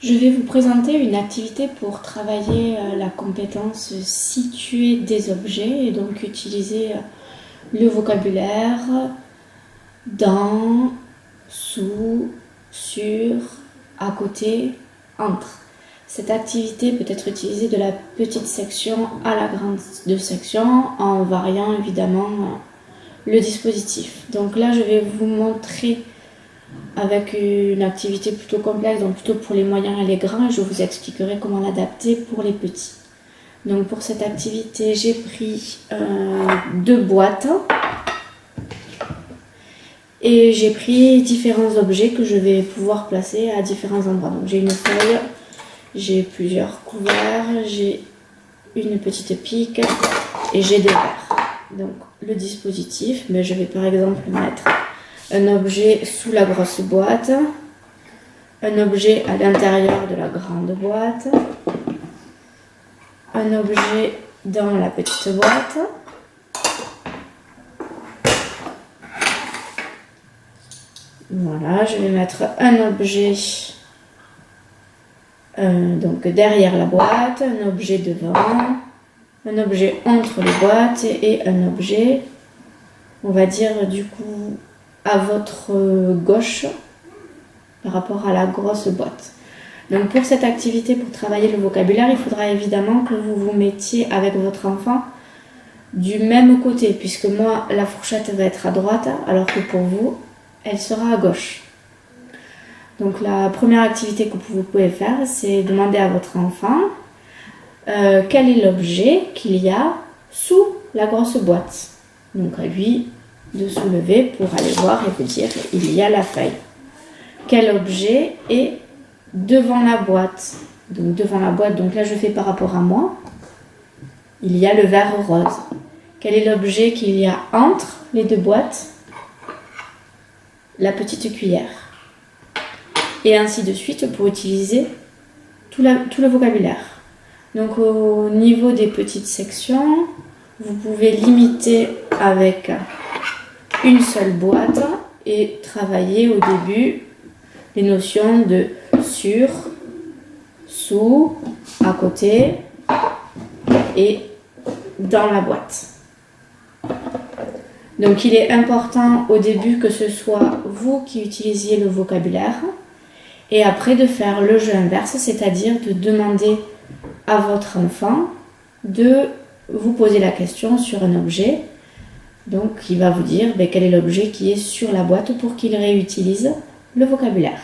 Je vais vous présenter une activité pour travailler la compétence situer des objets et donc utiliser le vocabulaire dans, sous, sur, à côté, entre. Cette activité peut être utilisée de la petite section à la grande section en variant évidemment le dispositif. Donc là, je vais vous montrer avec une activité plutôt complexe, donc plutôt pour les moyens et les grands, et je vous expliquerai comment l'adapter pour les petits. Donc pour cette activité, j'ai pris 2 boîtes et j'ai pris différents objets que je vais pouvoir placer à différents endroits. Donc j'ai une feuille, j'ai plusieurs couverts, j'ai une petite pique et j'ai des verres. Donc le dispositif, mais je vais par exemple mettre un objet sous la grosse boîte, un objet à l'intérieur de la grande boîte, un objet dans la petite boîte, voilà, je vais mettre un objet donc derrière la boîte, un objet devant, un objet entre les boîtes et un objet, on va dire du coup, à votre gauche par rapport à la grosse boîte. Donc pour cette activité, pour travailler le vocabulaire, il faudra évidemment que vous vous mettiez avec votre enfant du même côté, puisque moi la fourchette va être à droite alors que pour vous elle sera à gauche. Donc la première activité que vous pouvez faire, c'est demander à votre enfant quel est l'objet qu'il y a sous la grosse boîte. Donc à lui de soulever pour aller voir et vous dire il y a la feuille. Quel objet est devant la boîte? Donc devant la boîte, donc là je fais par rapport à moi. Il y a le verre rose. Quel est l'objet qu'il y a entre les 2 boîtes? La petite cuillère. Et ainsi de suite pour utiliser tout le vocabulaire. Donc au niveau des petites sections, vous pouvez limiter avec une seule boîte et travailler au début les notions de sur, sous, à côté et dans la boîte. Donc il est important au début que ce soit vous qui utilisiez le vocabulaire et après de faire le jeu inverse, c'est-à-dire de demander à votre enfant de vous poser la question sur un objet. Donc il va vous dire quel est l'objet qui est sur la boîte pour qu'il réutilise le vocabulaire.